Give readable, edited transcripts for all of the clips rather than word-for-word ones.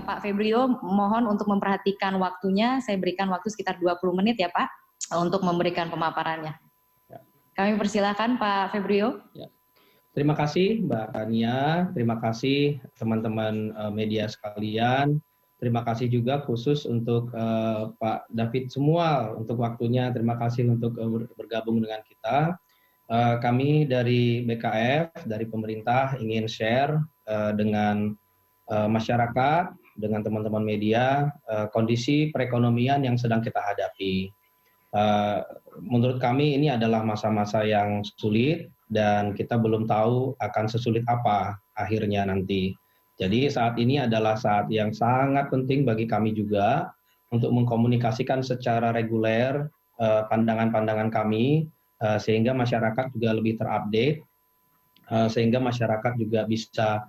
Pak Febrio, mohon untuk memperhatikan waktunya. Saya berikan waktu sekitar 20 menit ya Pak, untuk memberikan pemaparannya. Ya. Kami persilahkan Pak Febrio. Ya. Terima kasih Mbak Tania, terima kasih teman-teman media sekalian. Terima kasih juga khusus untuk Pak David Sumual untuk waktunya. Terima kasih untuk bergabung dengan kita. Kami dari BKF, dari pemerintah ingin share dengan masyarakat, dengan teman-teman media, kondisi perekonomian yang sedang kita hadapi. Menurut kami ini adalah masa-masa yang sulit dan kita belum tahu akan sesulit apa akhirnya nanti. Jadi saat ini adalah saat yang sangat penting bagi kami juga untuk mengkomunikasikan secara reguler pandangan-pandangan kami sehingga masyarakat juga lebih terupdate, sehingga masyarakat juga bisa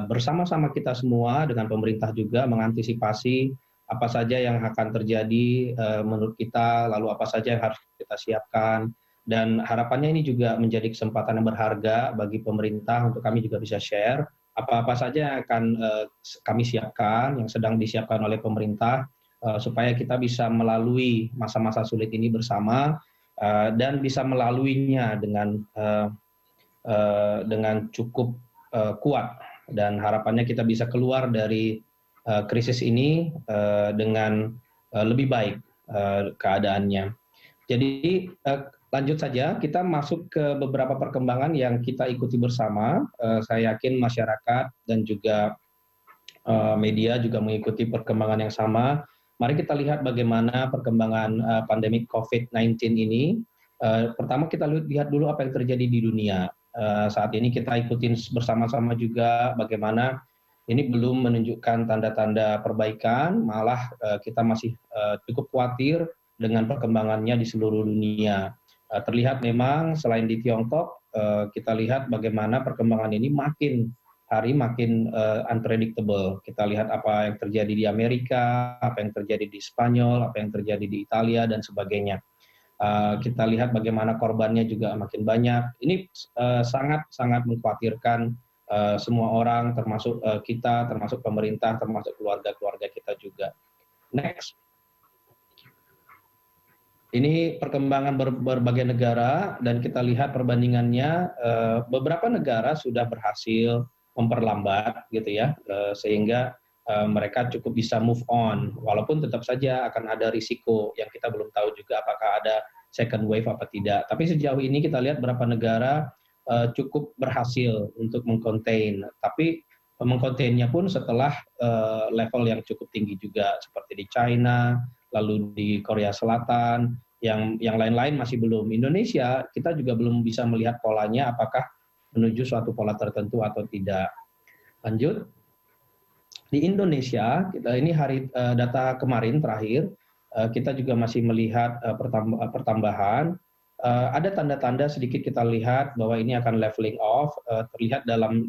bersama-sama kita semua dengan pemerintah juga mengantisipasi apa saja yang akan terjadi menurut kita, lalu apa saja yang harus kita siapkan, dan harapannya ini juga menjadi kesempatan yang berharga bagi pemerintah untuk kami juga bisa share apa-apa saja yang akan kami siapkan, yang sedang disiapkan oleh pemerintah, supaya kita bisa melalui masa-masa sulit ini bersama dan bisa melaluinya dengan cukup kuat, dan harapannya kita bisa keluar dari krisis ini dengan lebih baik keadaannya. Jadi lanjut saja, kita masuk ke beberapa perkembangan yang kita ikuti bersama. Saya yakin masyarakat dan juga media juga mengikuti perkembangan yang sama. Mari kita lihat bagaimana perkembangan pandemi COVID-19 ini. Pertama kita lihat dulu apa yang terjadi di dunia. Saat ini kita ikutin bersama-sama juga bagaimana ini belum menunjukkan tanda-tanda perbaikan, malah kita masih cukup khawatir dengan perkembangannya di seluruh dunia. Terlihat memang selain di Tiongkok, kita lihat bagaimana perkembangan ini makin hari makin unpredictable. Kita lihat apa yang terjadi di Amerika, apa yang terjadi di Spanyol, apa yang terjadi di Italia, dan sebagainya. Kita lihat bagaimana korbannya juga makin banyak. Ini sangat-sangat mengkhawatirkan semua orang, termasuk kita, termasuk pemerintah, termasuk keluarga-keluarga kita juga. Next. Ini perkembangan berbagai negara, dan kita lihat perbandingannya, beberapa negara sudah berhasil memperlambat gitu ya, sehingga mereka cukup bisa move on, walaupun tetap saja akan ada risiko yang kita belum tahu juga apakah ada second wave apa tidak. Tapi sejauh ini kita lihat beberapa negara cukup berhasil untuk mengcontain, tapi mengcontainnya pun setelah level yang cukup tinggi juga, seperti di China, lalu di Korea Selatan, yang lain-lain masih belum. Indonesia kita juga belum bisa melihat polanya apakah menuju suatu pola tertentu atau tidak. Lanjut. Di Indonesia, kita ini data kemarin terakhir, kita juga masih melihat pertambahan. Ada tanda-tanda sedikit kita lihat bahwa ini akan leveling off, terlihat dalam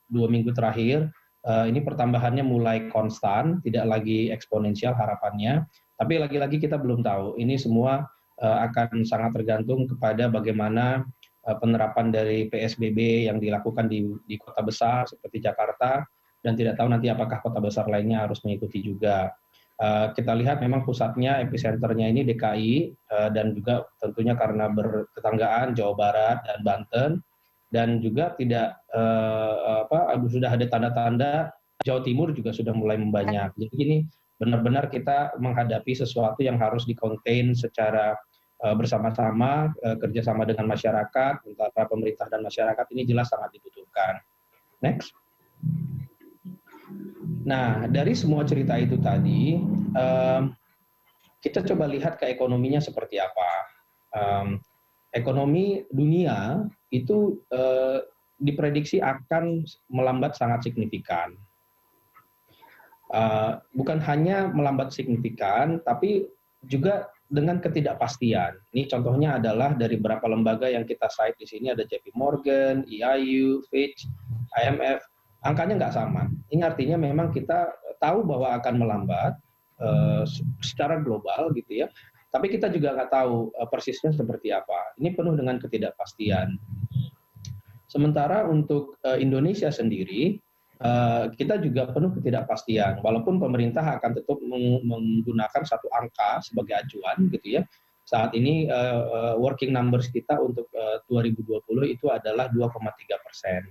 dua minggu terakhir. Ini pertambahannya mulai konstan, tidak lagi eksponensial harapannya, tapi lagi-lagi kita belum tahu. Ini semua akan sangat tergantung kepada bagaimana penerapan dari PSBB yang dilakukan di kota besar seperti Jakarta, dan tidak tahu nanti apakah kota besar lainnya harus mengikuti juga. Kita lihat memang pusatnya, epicenternya ini DKI, dan juga tentunya karena bertetanggaan Jawa Barat dan Banten, dan juga sudah ada tanda-tanda Jawa Timur juga sudah mulai membanyak. Jadi ini benar-benar kita menghadapi sesuatu yang harus di-contain secara bersama-sama, kerjasama dengan masyarakat, antara pemerintah dan masyarakat ini jelas sangat dibutuhkan. Next. Nah, dari semua cerita itu tadi, kita coba lihat ke ekonominya seperti apa. Ekonomi dunia itu diprediksi akan melambat sangat signifikan. Bukan hanya melambat signifikan, tapi juga dengan ketidakpastian. Ini contohnya adalah dari beberapa lembaga yang kita cite di sini, ada JP Morgan, EIU, Fitch, IMF. Angkanya nggak sama. Ini artinya memang kita tahu bahwa akan melambat secara global gitu ya. Tapi kita juga nggak tahu persisnya seperti apa. Ini penuh dengan ketidakpastian. Sementara untuk Indonesia sendiri, kita juga penuh ketidakpastian. Walaupun pemerintah akan tetap menggunakan satu angka sebagai acuan, gitu ya. Saat ini working numbers kita untuk 2020 itu adalah 2,3%.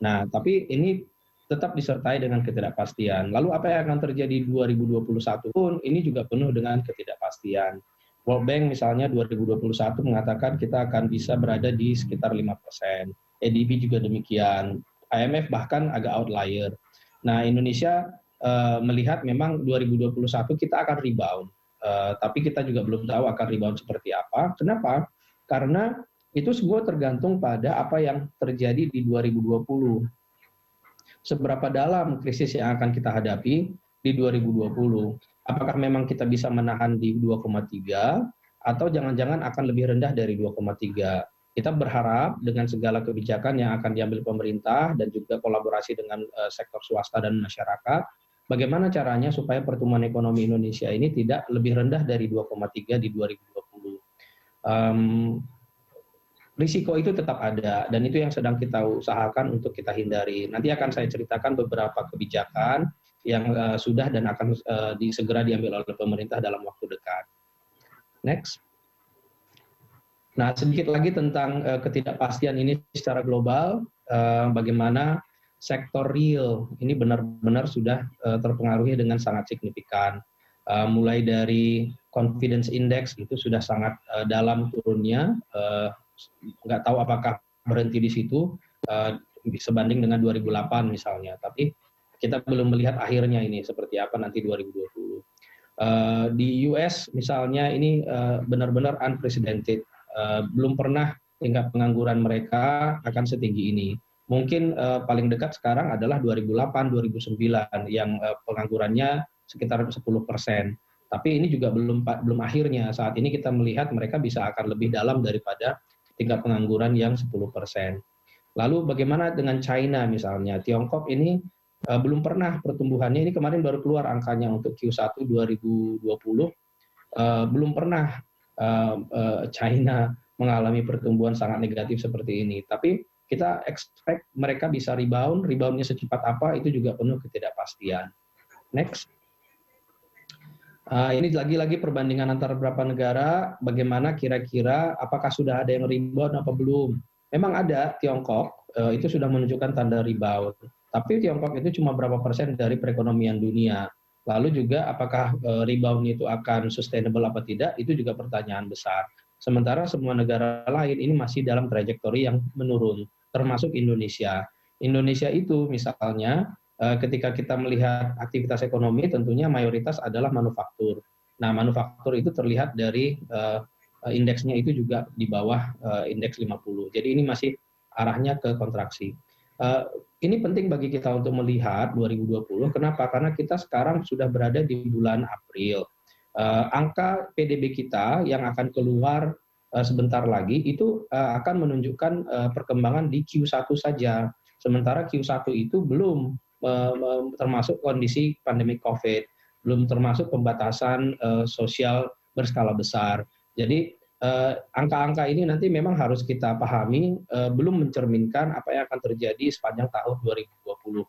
Nah, tapi ini tetap disertai dengan ketidakpastian. Lalu apa yang akan terjadi 2021 pun ini juga penuh dengan ketidakpastian. World Bank misalnya 2021 mengatakan kita akan bisa berada di sekitar 5%. ADB juga demikian. IMF bahkan agak outlier. Nah, Indonesia melihat memang 2021 kita akan rebound. Tapi kita juga belum tahu akan rebound seperti apa. Kenapa? Karena itu semua tergantung pada apa yang terjadi di 2020. Seberapa dalam krisis yang akan kita hadapi di 2020. Apakah memang kita bisa menahan di 2,3 atau jangan-jangan akan lebih rendah dari 2,3. Kita berharap dengan segala kebijakan yang akan diambil pemerintah dan juga kolaborasi dengan sektor swasta dan masyarakat, bagaimana caranya supaya pertumbuhan ekonomi Indonesia ini tidak lebih rendah dari 2,3 di 2020. Risiko itu tetap ada dan itu yang sedang kita usahakan untuk kita hindari. Nanti akan saya ceritakan beberapa kebijakan yang sudah dan akan segera diambil oleh pemerintah dalam waktu dekat. Next. Nah, sedikit lagi tentang ketidakpastian ini secara global, bagaimana sektor real ini benar-benar sudah terpengaruhi dengan sangat signifikan. Mulai dari confidence index itu sudah sangat dalam turunnya, nggak tahu apakah berhenti di situ sebanding dengan 2008 misalnya, tapi kita belum melihat akhirnya ini seperti apa nanti 2020. Di US misalnya ini benar-benar unprecedented. Belum pernah tingkat pengangguran mereka akan setinggi ini. Mungkin paling dekat sekarang adalah 2008-2009 yang penganggurannya sekitar 10%. Tapi ini juga belum akhirnya. Saat ini kita melihat mereka bisa akan lebih dalam daripada tingkat pengangguran yang 10%. Lalu bagaimana dengan China misalnya? Tiongkok ini belum pernah pertumbuhannya, ini kemarin baru keluar angkanya untuk Q1 2020, belum pernah China mengalami pertumbuhan sangat negatif seperti ini. Tapi kita expect mereka bisa reboundnya secepat apa itu juga penuh ketidakpastian. Next. Ini lagi-lagi perbandingan antara beberapa negara, bagaimana kira-kira apakah sudah ada yang rebound apa belum. Memang ada, Tiongkok itu sudah menunjukkan tanda rebound. Tapi Tiongkok itu cuma berapa persen dari perekonomian dunia. Lalu juga apakah rebound itu akan sustainable apa tidak, itu juga pertanyaan besar. Sementara semua negara lain ini masih dalam trajektori yang menurun, termasuk Indonesia. Indonesia itu misalnya ketika kita melihat aktivitas ekonomi tentunya mayoritas adalah manufaktur. Nah, manufaktur itu terlihat dari indeksnya itu juga di bawah indeks 50. Jadi ini masih arahnya ke kontraksi. Ini penting bagi kita untuk melihat 2020. Kenapa? Karena kita sekarang sudah berada di bulan April. Angka PDB kita yang akan keluar sebentar lagi itu akan menunjukkan perkembangan di Q1 saja. Sementara Q1 itu belum termasuk kondisi pandemi COVID, belum termasuk pembatasan sosial berskala besar. Jadi angka-angka ini nanti memang harus kita pahami belum mencerminkan apa yang akan terjadi sepanjang tahun 2020.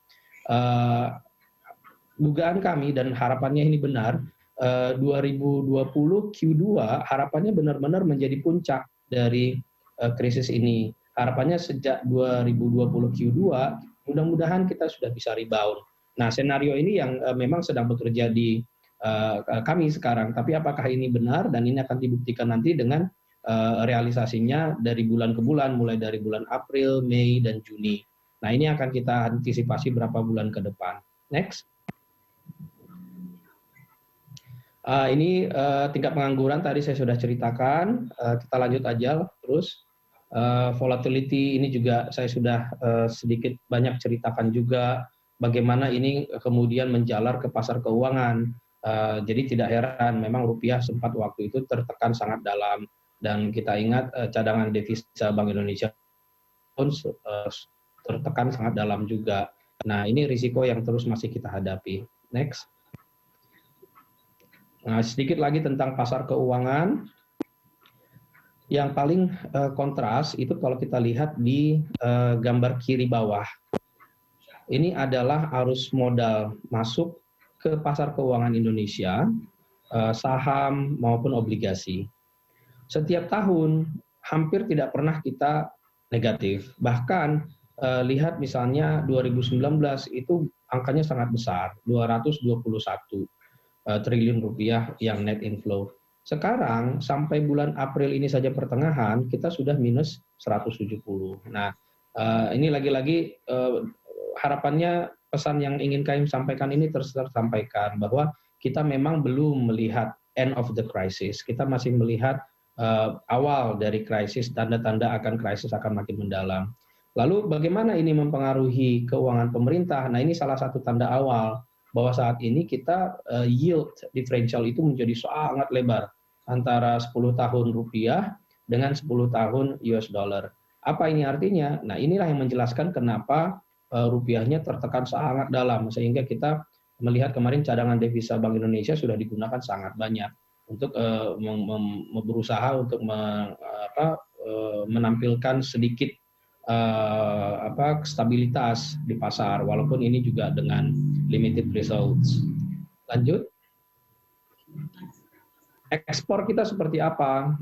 Dugaan kami dan harapannya ini benar, 2020 Q2 harapannya benar-benar menjadi puncak dari krisis ini. Harapannya sejak 2020 Q2 mudah-mudahan kita sudah bisa rebound. Nah, senario ini yang memang sedang bekerja di kami sekarang, tapi apakah ini benar dan ini akan dibuktikan nanti dengan realisasinya dari bulan ke bulan, mulai dari bulan April, Mei, dan Juni. Nah, ini akan kita antisipasi berapa bulan ke depan. Next. Ini tingkat pengangguran tadi saya sudah ceritakan, kita lanjut aja terus. Volatility ini juga saya sudah sedikit banyak ceritakan juga, bagaimana ini kemudian menjalar ke pasar keuangan. Jadi tidak heran memang rupiah sempat waktu itu tertekan sangat dalam, dan kita ingat cadangan devisa Bank Indonesia pun tertekan sangat dalam juga. Nah, ini risiko yang terus masih kita hadapi. Next. Nah, sedikit lagi tentang pasar keuangan. Yang paling kontras itu kalau kita lihat di gambar kiri bawah. ini adalah arus modal masuk ke pasar keuangan Indonesia, saham maupun obligasi. Setiap tahun hampir tidak pernah kita negatif. Bahkan lihat misalnya 2019 itu angkanya sangat besar, 221 triliun rupiah yang net inflow. Sekarang sampai bulan April ini saja pertengahan kita sudah minus 170. Nah, ini lagi-lagi harapannya pesan yang ingin kami sampaikan ini tersampaikan bahwa kita memang belum melihat end of the crisis. Kita masih melihat awal dari krisis, tanda-tanda akan krisis akan makin mendalam. Lalu bagaimana ini mempengaruhi keuangan pemerintah? Nah, ini salah satu tanda awal bahwa saat ini kita yield differential itu menjadi sangat lebar antara 10 tahun rupiah dengan 10 tahun US dollar. Apa ini artinya? Nah, inilah yang menjelaskan kenapa rupiahnya tertekan sangat dalam, sehingga kita melihat kemarin cadangan devisa Bank Indonesia sudah digunakan sangat banyak untuk berusaha untuk menampilkan sedikit stabilitas di pasar, walaupun ini juga dengan limited results. Lanjut. Ekspor kita seperti apa?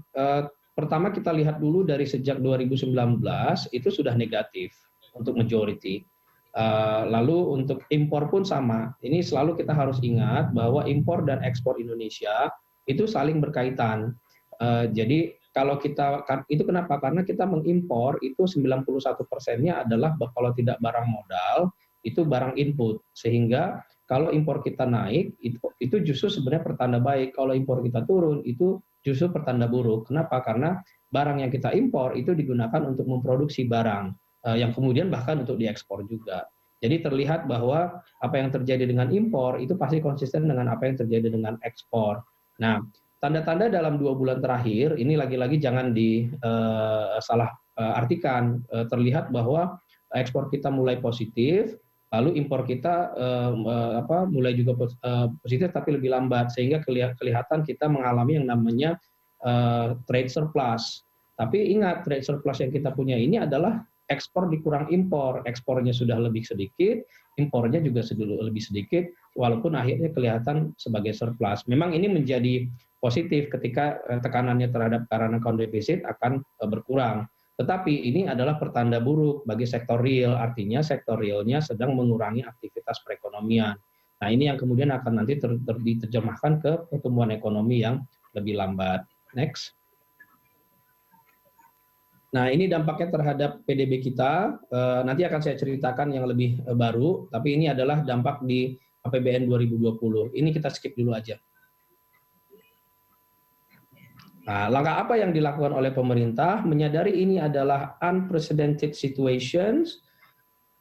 Pertama kita lihat dulu dari sejak 2019 itu sudah negatif untuk majority. Lalu untuk impor pun sama. Ini selalu kita harus ingat bahwa impor dan ekspor Indonesia itu saling berkaitan. Jadi kalau kita, itu kenapa? Karena kita mengimpor itu 91%-nya adalah kalau tidak barang modal, itu barang input. Sehingga kalau impor kita naik, itu justru sebenarnya pertanda baik. Kalau impor kita turun, itu justru pertanda buruk. Kenapa? Karena barang yang kita impor itu digunakan untuk memproduksi barang, yang kemudian bahkan untuk diekspor juga. Jadi terlihat bahwa apa yang terjadi dengan impor itu pasti konsisten dengan apa yang terjadi dengan ekspor. Nah, tanda-tanda dalam 2 bulan terakhir, ini lagi-lagi jangan salah artikan, terlihat bahwa ekspor kita mulai positif, lalu impor kita mulai juga positif tapi lebih lambat, sehingga kelihatan kita mengalami yang namanya trade surplus. Tapi ingat, trade surplus yang kita punya ini adalah ekspor dikurang impor. Ekspornya sudah lebih sedikit, impornya juga lebih sedikit, walaupun akhirnya kelihatan sebagai surplus. Memang ini menjadi positif ketika tekanannya terhadap current account deficit akan berkurang. Tetapi ini adalah pertanda buruk bagi sektor real, artinya sektor realnya sedang mengurangi aktivitas perekonomian. Nah, ini yang kemudian akan nanti diterjemahkan ke pertumbuhan ekonomi yang lebih lambat. Next. Nah, ini dampaknya terhadap PDB kita. Nanti akan saya ceritakan yang lebih baru, tapi ini adalah dampak di APBN 2020. Ini kita skip dulu aja. Nah, langkah apa yang dilakukan oleh pemerintah? Menyadari ini adalah unprecedented situations,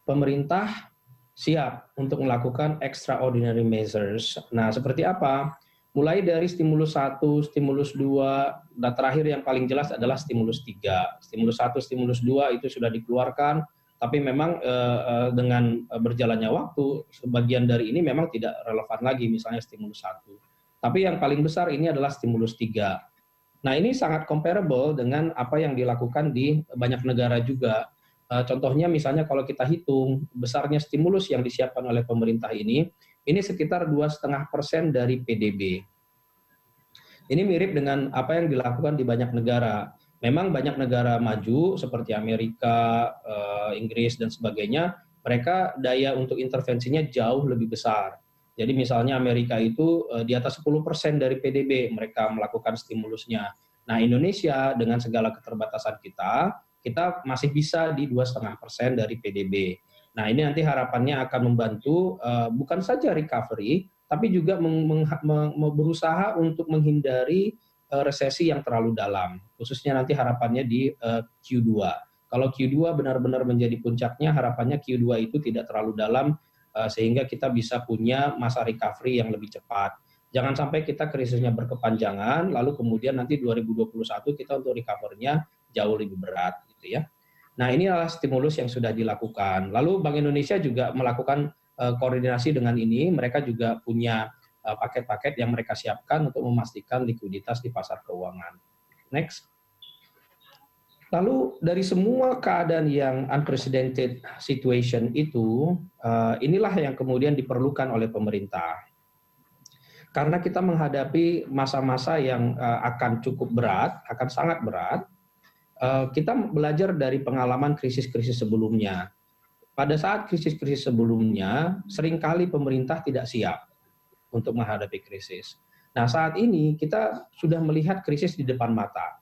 pemerintah siap untuk melakukan extraordinary measures. Nah, seperti apa? Mulai dari stimulus 1, stimulus 2, dan terakhir yang paling jelas adalah stimulus 3. Stimulus 1, stimulus 2 itu sudah dikeluarkan, tapi memang dengan berjalannya waktu, sebagian dari ini memang tidak relevan lagi, misalnya stimulus 1. Tapi yang paling besar ini adalah stimulus 3. Nah, ini sangat comparable dengan apa yang dilakukan di banyak negara juga. Contohnya misalnya kalau kita hitung besarnya stimulus yang disiapkan oleh pemerintah ini sekitar 2,5% dari PDB. Ini mirip dengan apa yang dilakukan di banyak negara. Memang banyak negara maju seperti Amerika, Inggris, dan sebagainya, mereka daya untuk intervensinya jauh lebih besar. Jadi misalnya Amerika itu di atas 10% dari PDB mereka melakukan stimulusnya. Nah, Indonesia dengan segala keterbatasan kita masih bisa di 2,5% dari PDB. Nah, ini nanti harapannya akan membantu bukan saja recovery, tapi juga berusaha untuk menghindari resesi yang terlalu dalam. Khususnya nanti harapannya di Q2. Kalau Q2 benar-benar menjadi puncaknya, harapannya Q2 itu tidak terlalu dalam, sehingga kita bisa punya masa recovery yang lebih cepat. Jangan sampai kita krisisnya berkepanjangan, lalu kemudian nanti 2021 kita untuk recover-nya jauh lebih berat, gitu ya. Nah, ini adalah stimulus yang sudah dilakukan. Lalu Bank Indonesia juga melakukan koordinasi dengan ini, mereka juga punya paket-paket yang mereka siapkan untuk memastikan likuiditas di pasar keuangan. Next. Lalu dari semua keadaan yang unprecedented situation itu, inilah yang kemudian diperlukan oleh pemerintah. Karena kita menghadapi masa-masa yang akan cukup berat, akan sangat berat, kita belajar dari pengalaman krisis-krisis sebelumnya. Pada saat krisis-krisis sebelumnya, seringkali pemerintah tidak siap untuk menghadapi krisis. Nah, saat ini kita sudah melihat krisis di depan mata,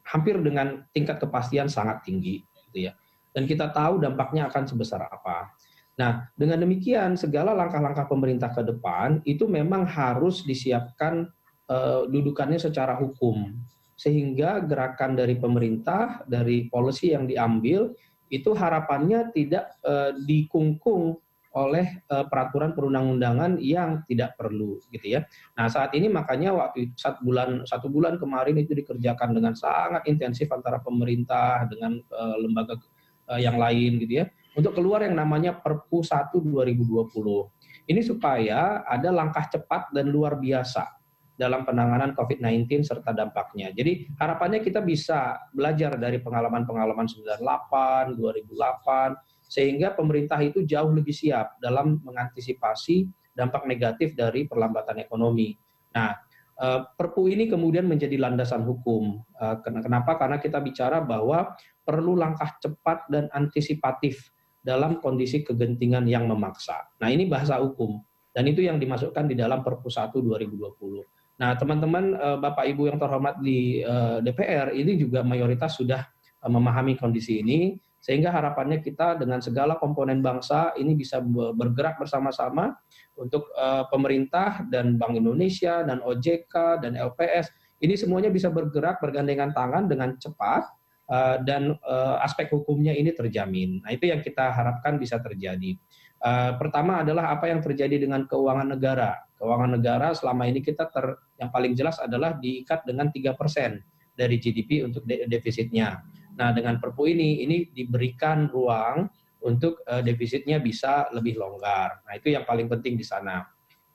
hampir dengan tingkat kepastian sangat tinggi, gitu ya. Dan kita tahu dampaknya akan sebesar apa. Nah, dengan demikian segala langkah-langkah pemerintah ke depan itu memang harus disiapkan dudukannya secara hukum, sehingga gerakan dari pemerintah, dari policy yang diambil itu harapannya tidak dikungkung oleh peraturan perundang-undangan yang tidak perlu, gitu ya. Nah, saat ini makanya waktu 1 bulan kemarin itu dikerjakan dengan sangat intensif antara pemerintah dengan lembaga yang lain, gitu ya, untuk keluar yang namanya Perpu 1 2020. Ini supaya ada langkah cepat dan luar biasa dalam penanganan COVID-19 serta dampaknya. Jadi harapannya kita bisa belajar dari pengalaman-pengalaman 98, 2008, sehingga pemerintah itu jauh lebih siap dalam mengantisipasi dampak negatif dari perlambatan ekonomi. Nah, Perpu ini kemudian menjadi landasan hukum. Kenapa? Karena kita bicara bahwa perlu langkah cepat dan antisipatif dalam kondisi kegentingan yang memaksa. Nah, ini bahasa hukum. Dan itu yang dimasukkan di dalam Perpu 1 2020. Nah, teman-teman, Bapak Ibu yang terhormat di DPR, ini juga mayoritas sudah memahami kondisi ini, sehingga harapannya kita dengan segala komponen bangsa ini bisa bergerak bersama-sama untuk pemerintah dan Bank Indonesia dan OJK dan LPS, ini semuanya bisa bergerak bergandengan tangan dengan cepat dan aspek hukumnya ini terjamin. Nah, itu yang kita harapkan bisa terjadi. Pertama adalah apa yang terjadi dengan keuangan negara. Keuangan negara selama ini kita yang paling jelas adalah diikat dengan 3% dari GDP untuk defisitnya. Nah, dengan Perpu ini diberikan ruang untuk defisitnya bisa lebih longgar. Nah, itu yang paling penting di sana.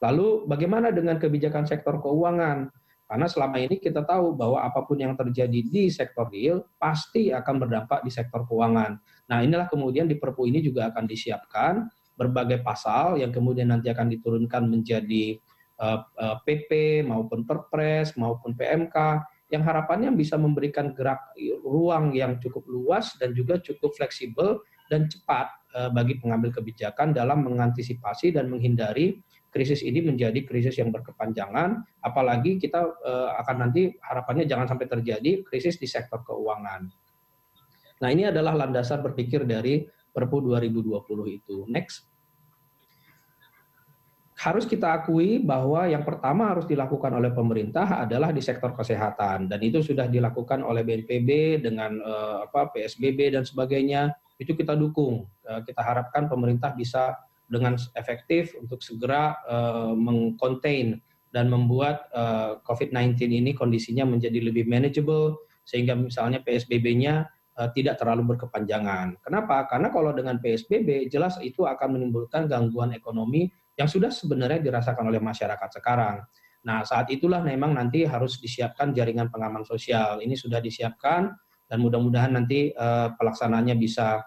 Lalu bagaimana dengan kebijakan sektor keuangan? Karena selama ini kita tahu bahwa apapun yang terjadi di sektor real pasti akan berdampak di sektor keuangan. Nah, inilah kemudian di Perpu ini juga akan disiapkan berbagai pasal yang kemudian nanti akan diturunkan menjadi PP maupun Perpres maupun PMK yang harapannya bisa memberikan ruang yang cukup luas dan juga cukup fleksibel dan cepat bagi pengambil kebijakan dalam mengantisipasi dan menghindari krisis ini menjadi krisis yang berkepanjangan, apalagi kita akan nanti harapannya jangan sampai terjadi krisis di sektor keuangan. Nah, ini adalah landasan berpikir dari Perpu 2020 itu. Next. Harus kita akui bahwa yang pertama harus dilakukan oleh pemerintah adalah di sektor kesehatan, dan itu sudah dilakukan oleh BNPB dengan PSBB dan sebagainya, itu kita dukung. Kita harapkan pemerintah bisa dengan efektif untuk segera meng-contain dan membuat COVID-19 ini kondisinya menjadi lebih manageable, sehingga misalnya PSBB-nya tidak terlalu berkepanjangan. Kenapa? Karena kalau dengan PSBB, jelas itu akan menimbulkan gangguan ekonomi yang sudah sebenarnya dirasakan oleh masyarakat sekarang. Nah, saat itulah memang nanti harus disiapkan jaringan pengaman sosial. Ini sudah disiapkan dan mudah-mudahan nanti pelaksanaannya bisa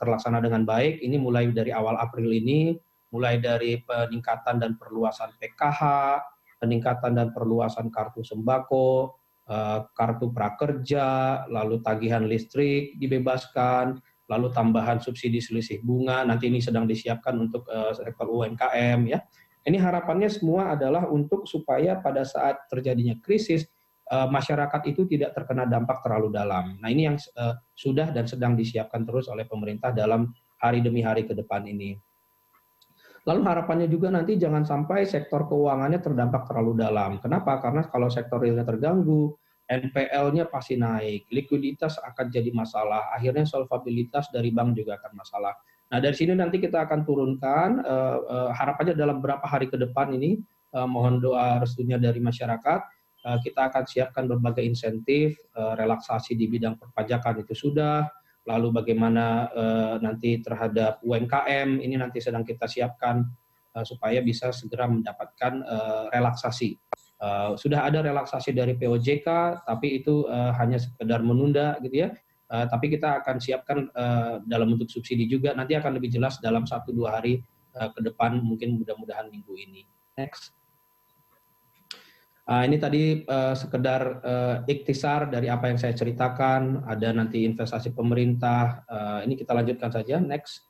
terlaksana dengan baik. Ini mulai dari awal April ini, mulai dari peningkatan dan perluasan PKH, peningkatan dan perluasan kartu sembako, kartu prakerja, lalu tagihan listrik dibebaskan, lalu tambahan subsidi selisih bunga, nanti ini sedang disiapkan untuk sektor UMKM ya. Ini harapannya semua adalah untuk supaya pada saat terjadinya krisis, masyarakat itu tidak terkena dampak terlalu dalam. Nah, ini yang sudah dan sedang disiapkan terus oleh pemerintah dalam hari demi hari ke depan ini. Lalu harapannya juga nanti jangan sampai sektor keuangannya terdampak terlalu dalam. Kenapa? Karena kalau sektor realnya terganggu, NPL-nya pasti naik, likuiditas akan jadi masalah, akhirnya solvabilitas dari bank juga akan masalah. Nah, dari sini nanti kita akan turunkan, harapannya dalam beberapa hari ke depan ini, mohon doa restunya dari masyarakat, kita akan siapkan berbagai insentif, relaksasi di bidang perpajakan itu sudah, lalu bagaimana nanti terhadap UMKM, ini nanti sedang kita siapkan supaya bisa segera mendapatkan relaksasi. Sudah ada relaksasi dari POJK, tapi itu hanya sekedar menunda gitu ya. Tapi kita akan siapkan dalam bentuk subsidi juga. Nanti akan lebih jelas dalam 1-2 hari ke depan, mungkin mudah-mudahan minggu ini. Next. Ini tadi sekedar ikhtisar dari apa yang saya ceritakan. Ada nanti investasi pemerintah. Ini kita lanjutkan saja. Next.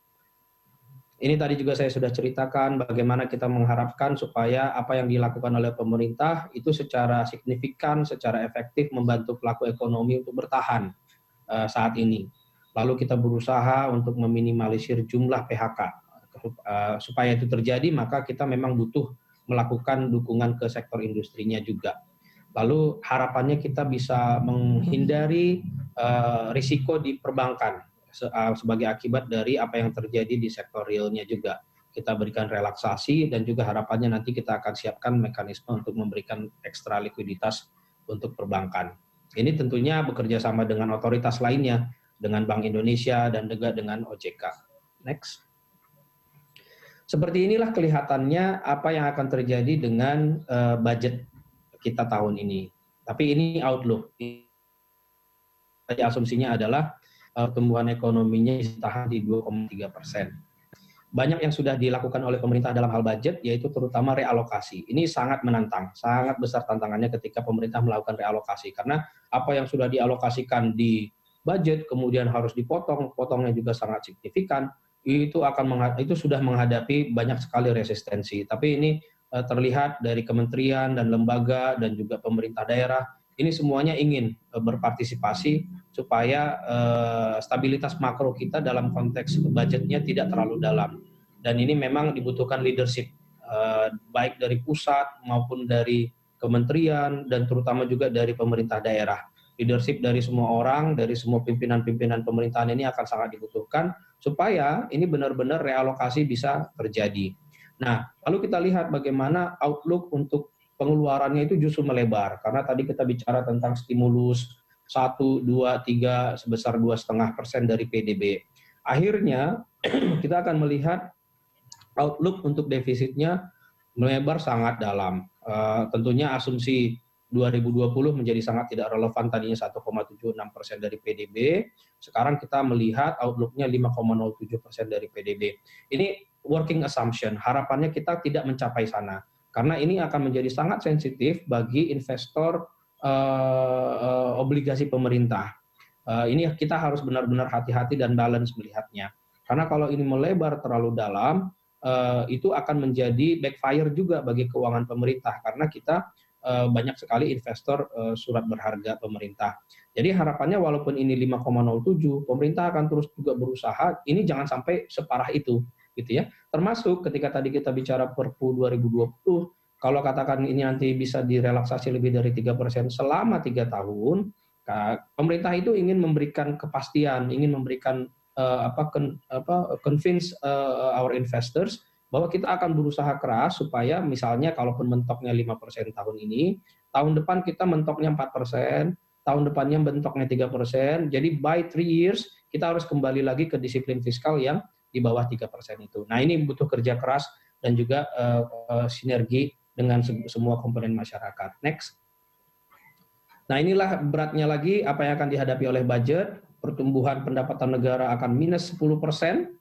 Ini tadi juga saya sudah ceritakan bagaimana kita mengharapkan supaya apa yang dilakukan oleh pemerintah itu secara signifikan, secara efektif membantu pelaku ekonomi untuk bertahan saat ini. Lalu kita berusaha untuk meminimalisir jumlah PHK. Supaya itu terjadi, maka kita memang butuh melakukan dukungan ke sektor industrinya juga. Lalu harapannya kita bisa menghindari risiko di perbankan sebagai akibat dari apa yang terjadi di sektor realnya juga. Kita berikan relaksasi dan juga harapannya nanti kita akan siapkan mekanisme untuk memberikan ekstra likuiditas untuk perbankan. Ini tentunya bekerja sama dengan otoritas lainnya, dengan Bank Indonesia dan juga dengan OJK. Next. Seperti inilah kelihatannya apa yang akan terjadi dengan budget kita tahun ini. Tapi ini outlook. Jadi asumsinya adalah pertumbuhan ekonominya ditahan di 2,3%. Banyak yang sudah dilakukan oleh pemerintah dalam hal budget, yaitu terutama realokasi. Ini sangat menantang, sangat besar tantangannya ketika pemerintah melakukan realokasi. Karena apa yang sudah dialokasikan di budget, kemudian harus dipotong, potongnya juga sangat signifikan, itu sudah menghadapi banyak sekali resistensi. Tapi ini terlihat dari kementerian dan lembaga dan juga pemerintah daerah, ini semuanya ingin berpartisipasi supaya stabilitas makro kita dalam konteks budgetnya tidak terlalu dalam. Dan ini memang dibutuhkan leadership, baik dari pusat maupun dari kementerian dan terutama juga dari pemerintah daerah. Leadership dari semua orang, dari semua pimpinan-pimpinan pemerintahan ini akan sangat dibutuhkan supaya ini benar-benar realokasi bisa terjadi. Nah, lalu kita lihat bagaimana outlook untuk pengeluarannya itu justru melebar, karena tadi kita bicara tentang stimulus 1, 2, 3 sebesar 2,5% dari PDB. Akhirnya kita akan melihat outlook untuk defisitnya melebar sangat dalam. Tentunya asumsi 2020 menjadi sangat tidak relevan, tadinya 1,76% dari PDB, sekarang kita melihat outlook-nya 5,07% dari PDB. Ini working assumption, harapannya kita tidak mencapai sana. Karena ini akan menjadi sangat sensitif bagi investor obligasi pemerintah. Ini kita harus benar-benar hati-hati dan balance melihatnya. Karena kalau ini melebar terlalu dalam, itu akan menjadi backfire juga bagi keuangan pemerintah. Karena kita banyak sekali investor surat berharga pemerintah. Jadi harapannya walaupun ini 5,07, pemerintah akan terus juga berusaha, ini jangan sampai separah itu. Gitu ya. Termasuk ketika tadi kita bicara Perpu 2020, kalau katakan ini nanti bisa direlaksasi lebih dari 3% selama 3 tahun, pemerintah itu ingin memberikan kepastian, ingin memberikan convince our investors bahwa kita akan berusaha keras supaya misalnya kalaupun mentoknya 5% tahun ini, tahun depan kita mentoknya 4%, tahun depannya mentoknya 3%, jadi by 3 years kita harus kembali lagi ke disiplin fiskal yang di bawah 3% itu. Nah, ini butuh kerja keras dan juga sinergi dengan semua komponen masyarakat. Next. Nah, inilah beratnya lagi apa yang akan dihadapi oleh budget. Pertumbuhan pendapatan negara akan minus 10%.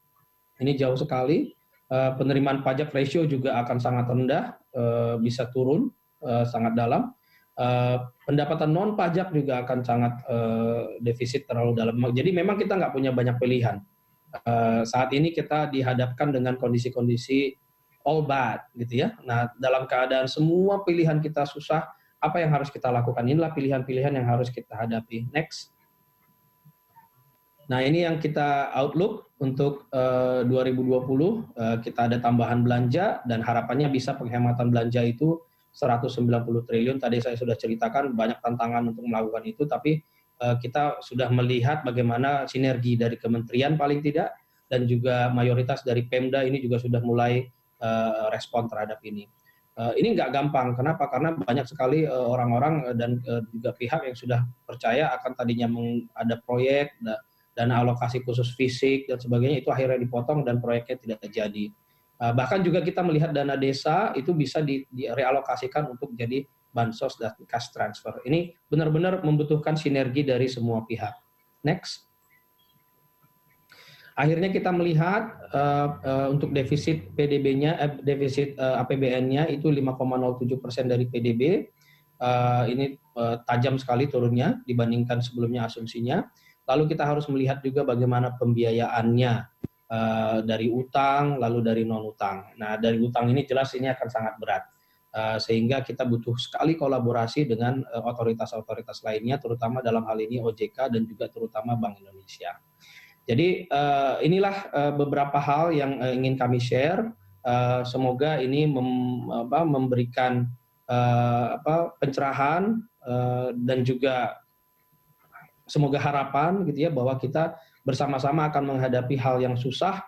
Ini jauh sekali. Penerimaan pajak ratio juga akan sangat rendah, bisa turun sangat dalam. Pendapatan non pajak juga akan sangat defisit terlalu dalam. Jadi memang kita nggak punya banyak pilihan. Saat ini kita dihadapkan dengan kondisi-kondisi all bad gitu ya. Nah, dalam keadaan semua pilihan kita susah, apa yang harus kita lakukan? Inilah pilihan-pilihan yang harus kita hadapi. Next. Nah, ini yang kita outlook untuk 2020. Kita ada tambahan belanja dan harapannya bisa penghematan belanja itu 190 triliun. Tadi saya sudah ceritakan banyak tantangan untuk melakukan itu, tapi kita sudah melihat bagaimana sinergi dari kementerian paling tidak dan juga mayoritas dari Pemda ini juga sudah mulai respon terhadap ini. Ini nggak gampang, kenapa? Karena banyak sekali orang-orang dan juga pihak yang sudah percaya akan tadinya ada proyek, dana alokasi khusus fisik dan sebagainya, itu akhirnya dipotong dan proyeknya tidak terjadi. Bahkan juga kita melihat dana desa itu bisa direalokasikan untuk jadi bansos dan cash transfer. Ini benar-benar membutuhkan sinergi dari semua pihak. Next. Akhirnya kita melihat untuk defisit PDB-nya, defisit APBN-nya itu 5,07% dari PDB. Ini tajam sekali turunnya dibandingkan sebelumnya asumsinya. Lalu kita harus melihat juga bagaimana pembiayaannya dari utang, lalu dari non-utang. Nah, dari utang ini jelas ini akan sangat berat. Sehingga kita butuh sekali kolaborasi dengan otoritas-otoritas lainnya, terutama dalam hal ini OJK dan juga terutama Bank Indonesia. Jadi inilah beberapa hal yang ingin kami share. Semoga ini memberikan pencerahan dan juga semoga harapan gitu ya bahwa kita bersama-sama akan menghadapi hal yang susah,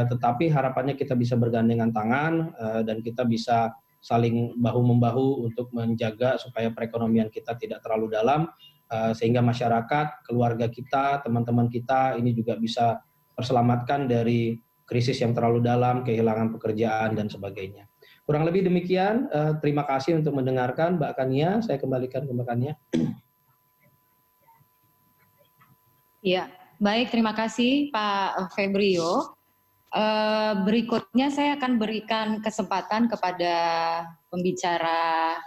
tetapi harapannya kita bisa bergandengan tangan dan kita bisa saling bahu-membahu untuk menjaga supaya perekonomian kita tidak terlalu dalam, sehingga masyarakat, keluarga kita, teman-teman kita ini juga bisa terselamatkan dari krisis yang terlalu dalam, kehilangan pekerjaan dan sebagainya. Kurang lebih demikian. Terima kasih untuk mendengarkan, Mbak Kania. Saya kembalikan ke Mbak Kania. Ya, baik. Terima kasih Pak Febrio. Berikutnya saya akan berikan kesempatan kepada pembicara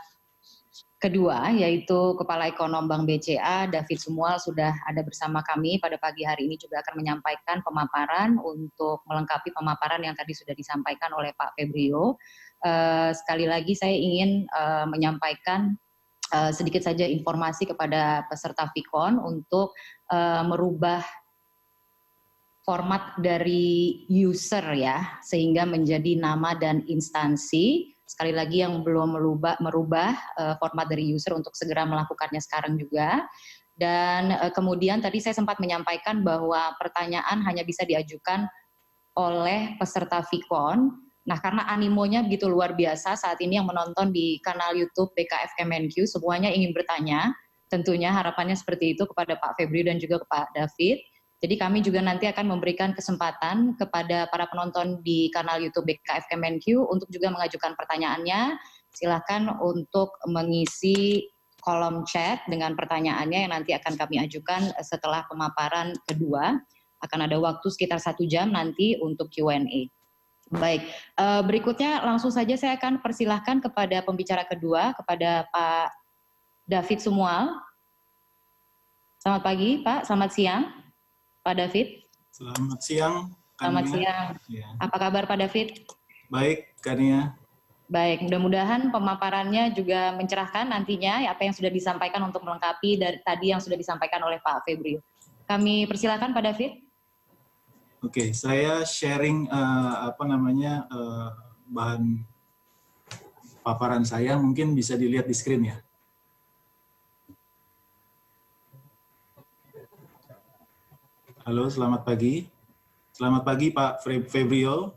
kedua, yaitu Kepala Ekonom Bank BCA, David Sumual, sudah ada bersama kami pada pagi hari ini, juga akan menyampaikan pemaparan untuk melengkapi pemaparan yang tadi sudah disampaikan oleh Pak Febrio. Sekali lagi saya ingin menyampaikan sedikit saja informasi kepada peserta Fikon untuk merubah format dari user ya, sehingga menjadi nama dan instansi. Sekali lagi yang belum merubah format dari user untuk segera melakukannya sekarang juga. Dan kemudian tadi saya sempat menyampaikan bahwa pertanyaan hanya bisa diajukan oleh peserta Fikon. Nah, karena animonya begitu luar biasa saat ini yang menonton di kanal YouTube BKF Kemenq, semuanya ingin bertanya. Tentunya harapannya seperti itu kepada Pak Febrio dan juga Pak David. Jadi kami juga nanti akan memberikan kesempatan kepada para penonton di kanal YouTube BKF Kemenq untuk juga mengajukan pertanyaannya. Silakan untuk mengisi kolom chat dengan pertanyaannya yang nanti akan kami ajukan setelah pemaparan kedua. Akan ada waktu sekitar 1 jam nanti untuk Q&A. Baik, berikutnya langsung saja saya akan persilahkan kepada pembicara kedua, kepada Pak David Sumual. Selamat pagi Pak, selamat siang. Pak David. Selamat siang. Selamat siang. Ya. Apa kabar Pak David? Baik, Kania. Baik, mudah-mudahan pemaparannya juga mencerahkan nantinya apa yang sudah disampaikan untuk melengkapi dari tadi yang sudah disampaikan oleh Pak Febrio. Kami persilakan Pak David. Oke, saya sharing bahan paparan saya, mungkin bisa dilihat di screen ya. Halo, selamat pagi. Selamat pagi Pak Febrio.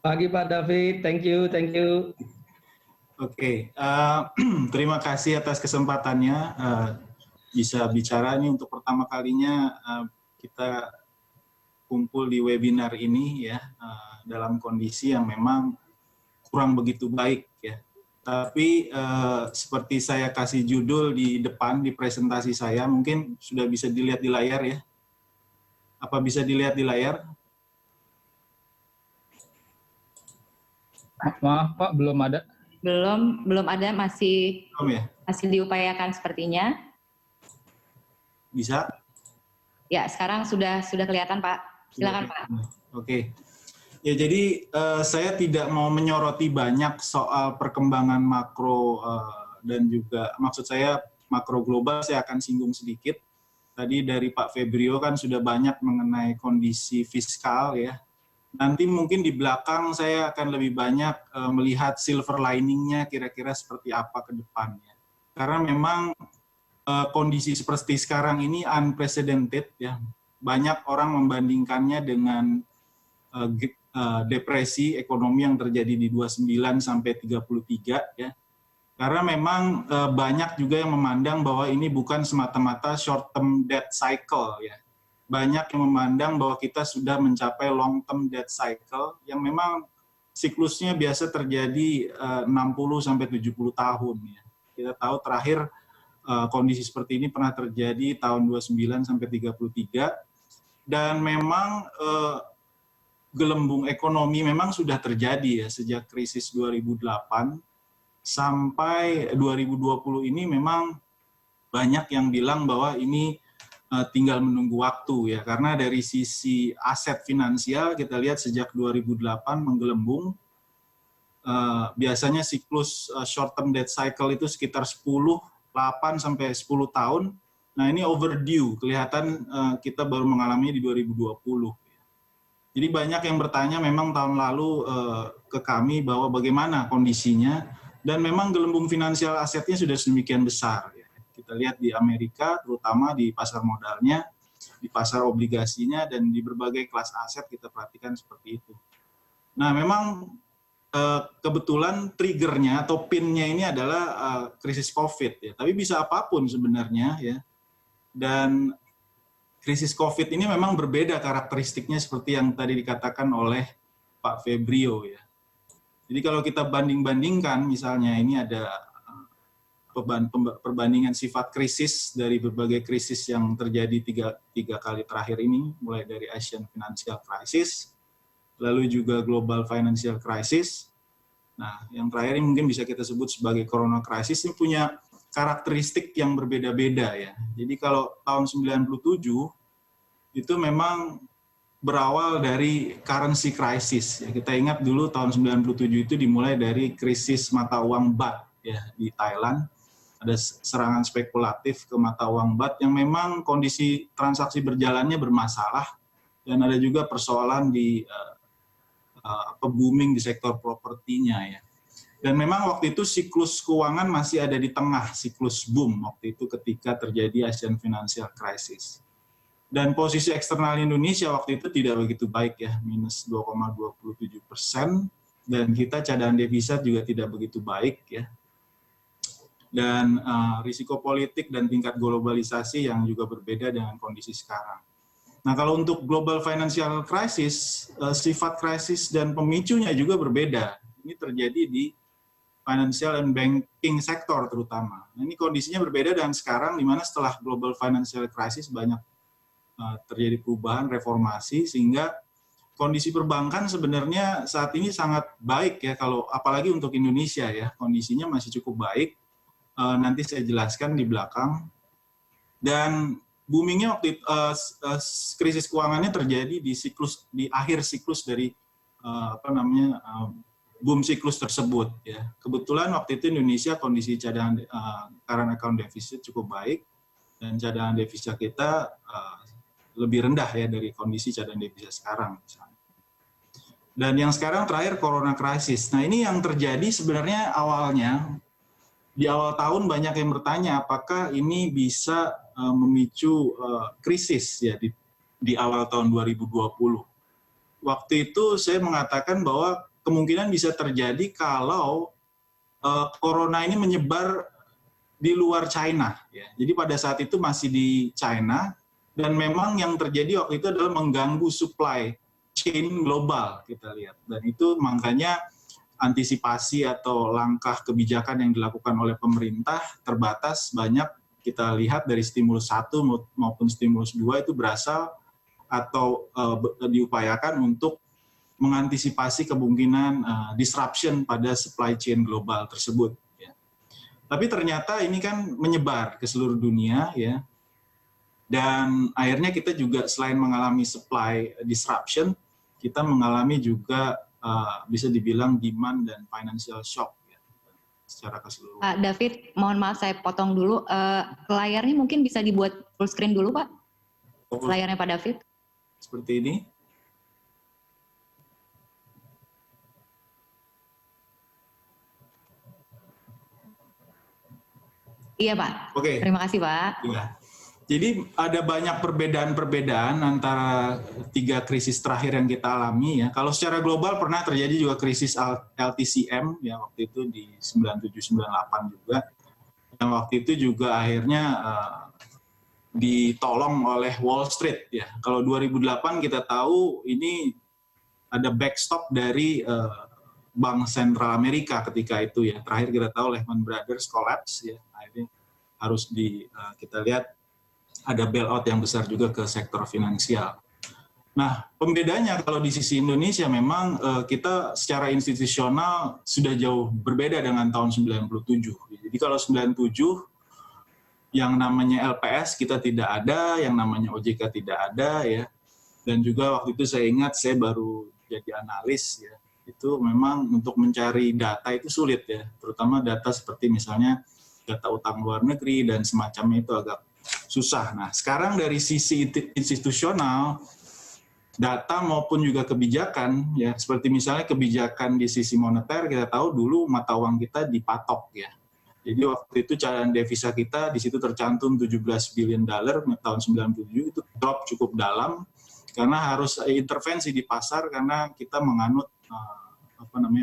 Pagi Pak David, thank you. Oke, terima kasih atas kesempatannya bisa bicara ini untuk pertama kalinya kita kumpul di webinar ini ya dalam kondisi yang memang kurang begitu baik ya. Tapi seperti saya kasih judul di depan di presentasi saya, mungkin sudah bisa dilihat di layar ya. Apa bisa dilihat di layar? Maaf Pak, belum ada. Belum ada, masih diupayakan sepertinya. Bisa? Ya, sekarang sudah kelihatan Pak. Silakan Pak. Oke. Ya, jadi saya tidak mau menyoroti banyak soal perkembangan makro dan juga maksud saya makro global, saya akan singgung sedikit. Tadi dari Pak Febrio kan sudah banyak mengenai kondisi fiskal ya. Nanti mungkin di belakang saya akan lebih banyak melihat silver lining-nya kira-kira seperti apa ke depannya. Karena memang kondisi seperti sekarang ini unprecedented ya. Banyak orang membandingkannya dengan depresi ekonomi yang terjadi di 29 sampai 33 ya. Karena memang banyak juga yang memandang bahwa ini bukan semata-mata short term debt cycle ya. Banyak yang memandang bahwa kita sudah mencapai long term debt cycle yang memang siklusnya biasa terjadi 60 sampai 70 tahun ya. Kita tahu terakhir kondisi seperti ini pernah terjadi tahun 29 sampai 33 dan memang gelembung ekonomi memang sudah terjadi ya sejak krisis 2008 sampai 2020 ini. Memang banyak yang bilang bahwa ini tinggal menunggu waktu ya, karena dari sisi aset finansial kita lihat sejak 2008 menggelembung. Biasanya siklus short term debt cycle itu sekitar 8 sampai 10 tahun. Nah, ini overdue, kelihatan kita baru mengalaminya di 2020. Jadi banyak yang bertanya memang tahun lalu ke kami bahwa bagaimana kondisinya, dan memang gelembung finansial asetnya sudah sedemikian besar ya. Kita lihat di Amerika, terutama di pasar modalnya, di pasar obligasinya, dan di berbagai kelas aset kita perhatikan seperti itu. Nah, memang kebetulan triggernya atau pinnya ini adalah krisis COVID ya. Tapi bisa apapun sebenarnya ya. Dan krisis COVID ini memang berbeda karakteristiknya seperti yang tadi dikatakan oleh Pak Febrio ya. Jadi kalau kita banding-bandingkan, misalnya ini ada perbandingan sifat krisis dari berbagai krisis yang terjadi tiga kali terakhir ini, mulai dari Asian Financial Crisis, lalu juga Global Financial Crisis. Nah, yang terakhir ini mungkin bisa kita sebut sebagai Corona Crisis, ini punya karakteristik yang berbeda-beda ya. Jadi kalau tahun 97 itu memang berawal dari currency crisis. Ya, kita ingat dulu tahun 97 itu dimulai dari krisis mata uang baht ya di Thailand. Ada serangan spekulatif ke mata uang baht yang memang kondisi transaksi berjalannya bermasalah, dan ada juga persoalan di booming di sektor propertinya ya. Dan memang waktu itu siklus keuangan masih ada di tengah siklus boom waktu itu ketika terjadi Asian Financial Crisis. Dan posisi eksternal Indonesia waktu itu tidak begitu baik ya, minus 2,27%, dan kita cadangan devisa juga tidak begitu baik ya. Dan risiko politik dan tingkat globalisasi yang juga berbeda dengan kondisi sekarang. Nah, kalau untuk global financial crisis, sifat krisis dan pemicunya juga berbeda. Ini terjadi di financial and banking sector terutama. Nah, ini kondisinya berbeda dengan sekarang, di mana setelah global financial crisis banyak terjadi perubahan, reformasi, sehingga kondisi perbankan sebenarnya saat ini sangat baik ya, kalau apalagi untuk Indonesia ya, kondisinya masih cukup baik. Nanti saya jelaskan di belakang. Dan boomingnya waktu itu, krisis keuangannya terjadi di akhir siklus dari boom siklus tersebut ya. Kebetulan waktu itu Indonesia kondisi cadangan current account deficit cukup baik, dan cadangan devisa kita lebih rendah ya dari kondisi cadangan devisa sekarang misalnya. Dan yang sekarang terakhir Corona Crisis. Nah, ini yang terjadi sebenarnya awalnya di awal tahun banyak yang bertanya apakah ini bisa memicu krisis ya di awal tahun 2020. Waktu itu saya mengatakan bahwa kemungkinan bisa terjadi kalau corona ini menyebar di luar China ya. Jadi pada saat itu masih di China, dan memang yang terjadi waktu itu adalah mengganggu supply chain global kita lihat. Dan itu makanya antisipasi atau langkah kebijakan yang dilakukan oleh pemerintah terbatas. Banyak kita lihat dari stimulus 1 maupun stimulus 2 itu berasal atau diupayakan untuk mengantisipasi kemungkinan disruption pada supply chain global tersebut. Ya. Tapi ternyata ini kan menyebar ke seluruh dunia ya, dan akhirnya kita juga selain mengalami supply disruption, kita mengalami juga bisa dibilang demand dan financial shock ya, secara keseluruhan. Pak David, mohon maaf saya potong dulu. Layarnya mungkin bisa dibuat full screen dulu, Pak. Layarnya Pak David. Seperti ini. Iya, Pak. Oke. Terima kasih, Pak. Iya. Jadi ada banyak perbedaan-perbedaan antara tiga krisis terakhir yang kita alami ya. Kalau secara global pernah terjadi juga krisis LTCM ya, waktu itu di 97-98 juga. Yang waktu itu juga akhirnya ditolong oleh Wall Street ya. Kalau 2008 kita tahu ini ada backstop dari Bank Sentral Amerika ketika itu ya. Terakhir kita tahu Lehman Brothers collapse ya. Akhirnya harus kita lihat ada bailout yang besar juga ke sektor finansial. Nah, pembedanya kalau di sisi Indonesia memang kita secara institusional sudah jauh berbeda dengan tahun 97. Jadi kalau 97 yang namanya LPS kita tidak ada, yang namanya OJK tidak ada ya. Dan juga waktu itu saya ingat saya baru jadi analis ya. Itu memang untuk mencari data itu sulit ya, terutama data seperti misalnya data utang luar negeri dan semacamnya itu agak susah. Nah, sekarang dari sisi institusional, data maupun juga kebijakan ya, seperti misalnya kebijakan di sisi moneter, kita tahu dulu mata uang kita dipatok ya. Jadi waktu itu cadangan devisa kita di situ tercantum 17 billion dollar tahun 97, itu drop cukup dalam karena harus intervensi di pasar karena kita menganut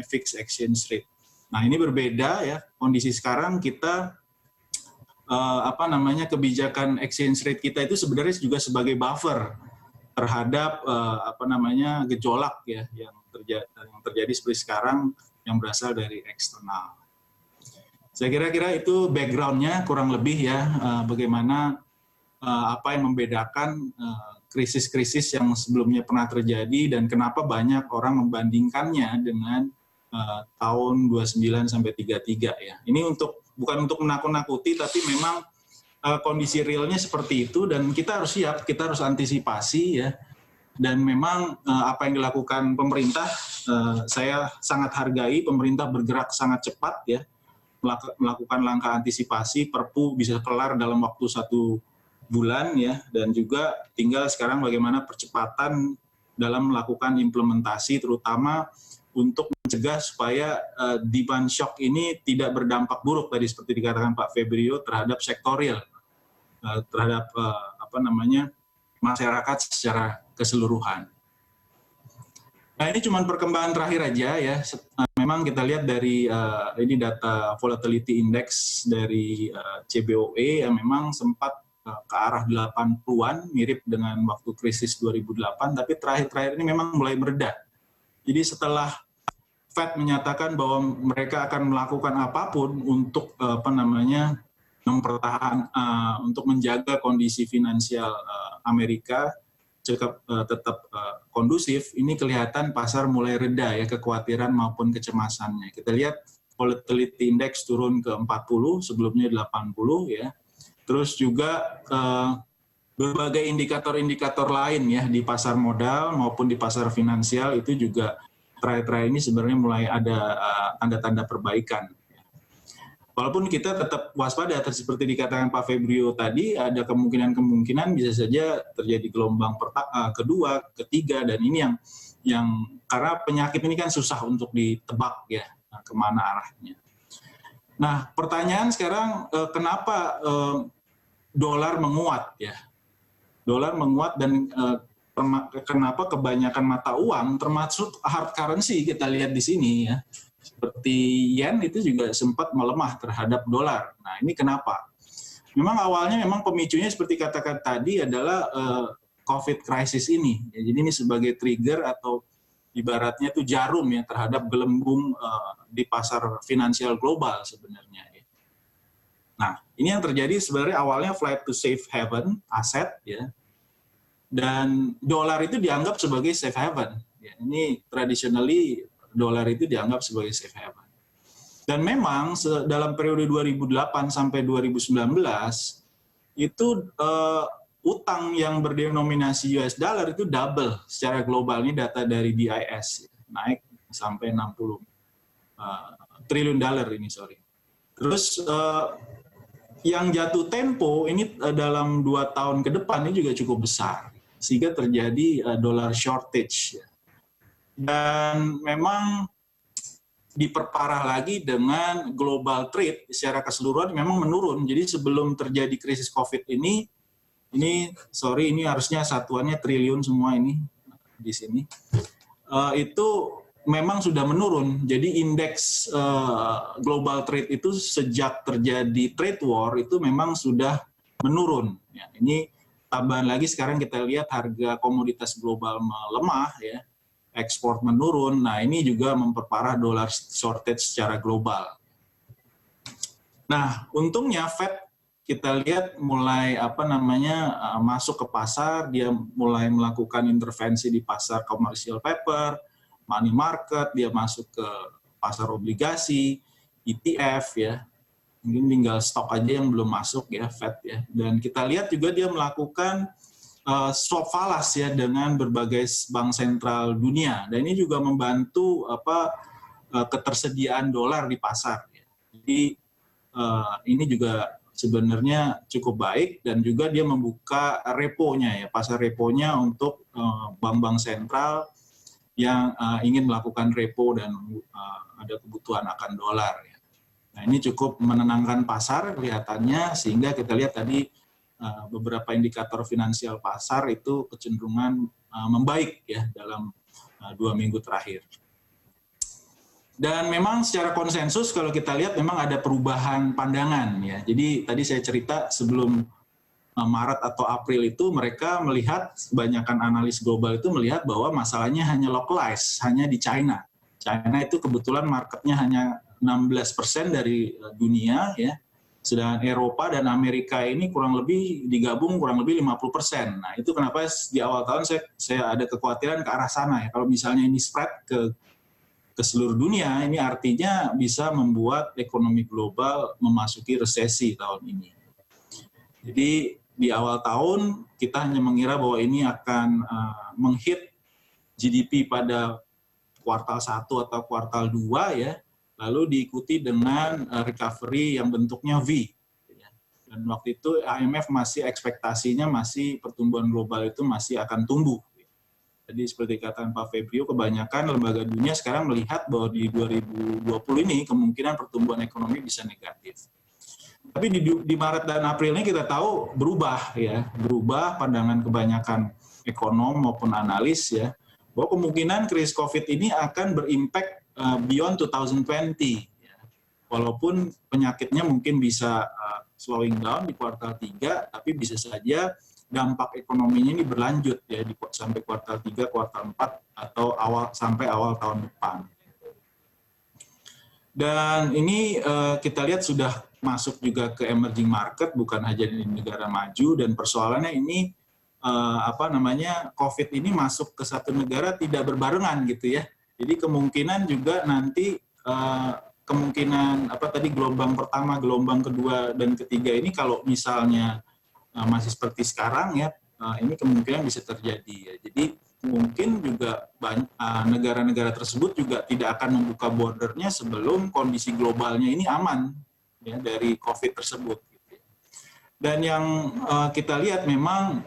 fixed exchange rate. Nah, ini berbeda ya. Kondisi sekarang kita kebijakan exchange rate kita itu sebenarnya juga sebagai buffer terhadap gejolak ya yang terjadi seperti sekarang yang berasal dari eksternal. Saya kira-kira itu background-nya kurang lebih ya, bagaimana apa yang membedakan krisis-krisis yang sebelumnya pernah terjadi dan kenapa banyak orang membandingkannya dengan tahun 29 sampai 33 ya. Ini bukan untuk menakut-nakuti, tapi memang kondisi realnya seperti itu dan kita harus siap, kita harus antisipasi ya. Dan memang apa yang dilakukan pemerintah, saya sangat hargai, pemerintah bergerak sangat cepat ya, melakukan langkah antisipasi, Perpu bisa kelar dalam waktu 1 bulan ya, dan juga tinggal sekarang bagaimana percepatan dalam melakukan implementasi, terutama untuk mencegah supaya demand shock ini tidak berdampak buruk tadi seperti dikatakan Pak Febrio terhadap sektorial, terhadap masyarakat secara keseluruhan. Nah, ini cuma perkembangan terakhir aja ya. Memang kita lihat dari ini data volatility index dari CBOE yang memang sempat ke arah 80-an, mirip dengan waktu krisis 2008, tapi terakhir-terakhir ini memang mulai mereda. Jadi setelah Fed menyatakan bahwa mereka akan melakukan apapun untuk untuk menjaga kondisi finansial Amerika tetap kondusif, ini kelihatan pasar mulai reda ya kekhawatiran maupun kecemasannya. Kita lihat volatility index turun ke 40, sebelumnya 80 ya. Terus juga berbagai indikator-indikator lain ya di pasar modal maupun di pasar finansial itu juga terakhir-terakhir ini sebenarnya mulai ada tanda-tanda perbaikan. Walaupun kita tetap waspada, seperti dikatakan Pak Febrio tadi, ada kemungkinan bisa saja terjadi gelombang kedua, ketiga, dan ini yang karena penyakit ini kan susah untuk ditebak ya, kemana arahnya. Nah, pertanyaan sekarang kenapa dolar menguat ya? Dolar menguat dan kenapa kebanyakan mata uang termasuk hard currency kita lihat di sini ya. Seperti yen itu juga sempat melemah terhadap dolar. Nah, ini kenapa? Memang awalnya memang pemicunya seperti katakan tadi adalah COVID crisis ini. Ya, jadi ini sebagai trigger atau ibaratnya itu jarum ya terhadap gelembung di pasar finansial global sebenarnya. Ya. Nah, ini yang terjadi sebenarnya awalnya flight to safe haven, aset ya. Dan dolar itu dianggap sebagai safe haven. Ya, ini traditionally dolar itu dianggap sebagai safe haven. Dan memang dalam periode 2008 sampai 2019 itu utang yang berdenominasi US dollar itu double secara global. Ini data dari BIS, naik sampai 60 triliun dolar ini, sorry. Terus yang jatuh tempo ini dalam 2 tahun ke depan ini juga cukup besar, sehingga terjadi dollar shortage. Dan memang diperparah lagi dengan global trade secara keseluruhan memang menurun. Jadi sebelum terjadi krisis COVID ini harusnya satuannya triliun semua ini di sini. Itu memang sudah menurun. Jadi indeks global trade itu sejak terjadi trade war itu memang sudah menurun. Ya, ini tambahan lagi sekarang kita lihat harga komoditas global melemah ya. ekspor menurun. Nah, ini juga memperparah dollar shortage secara global. Nah, untungnya Fed kita lihat mulai masuk ke pasar, dia mulai melakukan intervensi di pasar commercial paper, money market, dia masuk ke pasar obligasi, ETF ya. Mungkin tinggal stok aja yang belum masuk ya Fed ya. Dan kita lihat juga dia melakukan swap falas ya dengan berbagai bank sentral dunia. Dan ini juga membantu ketersediaan dolar di pasar. Ya. Jadi ini juga sebenarnya cukup baik, dan juga dia membuka reponya ya, pasar reponya untuk bank-bank sentral yang ingin melakukan repo dan ada kebutuhan akan dolar ya. Nah, ini cukup menenangkan pasar kelihatannya, sehingga kita lihat tadi beberapa indikator finansial pasar itu kecenderungan membaik ya dalam 2 minggu terakhir. Dan memang secara konsensus kalau kita lihat memang ada perubahan pandangan ya. Jadi tadi saya cerita sebelum Maret atau April itu mereka melihat, kebanyakan analis global itu melihat bahwa masalahnya hanya localized, hanya di China. China itu kebetulan marketnya hanya 16% dari dunia ya. Sedangkan Eropa dan Amerika ini kurang lebih digabung kurang lebih 50%. Nah, itu kenapa di awal tahun saya ada kekhawatiran ke arah sana ya. Kalau misalnya ini spread ke seluruh dunia, ini artinya bisa membuat ekonomi global memasuki resesi tahun ini. Jadi di awal tahun kita hanya mengira bahwa ini akan menghit GDP pada kuartal 1 atau kuartal 2 ya, lalu diikuti dengan recovery yang bentuknya V. Dan waktu itu IMF masih ekspektasinya pertumbuhan global itu masih akan tumbuh. Jadi seperti kata Pak Febrio, kebanyakan lembaga dunia sekarang melihat bahwa di 2020 ini kemungkinan pertumbuhan ekonomi bisa negatif. Tapi di Maret dan April ini kita tahu berubah pandangan kebanyakan ekonom maupun analis ya, bahwa kemungkinan krisis COVID ini akan berimpact beyond 2020. Ya. Walaupun penyakitnya mungkin bisa slowing down di kuartal 3, tapi bisa saja dampak ekonominya ini berlanjut ya sampai kuartal 3, kuartal 4 atau sampai awal tahun depan. Dan ini kita lihat sudah masuk juga ke emerging market, bukan hanya di negara maju, dan persoalannya ini COVID ini masuk ke satu negara tidak berbarengan gitu ya. Jadi kemungkinan juga nanti gelombang pertama, gelombang kedua dan ketiga ini kalau misalnya masih seperti sekarang ya, ini kemungkinan bisa terjadi ya. Jadi mungkin juga negara-negara tersebut juga tidak akan membuka bordernya sebelum kondisi globalnya ini aman ya dari COVID tersebut. Dan yang kita lihat memang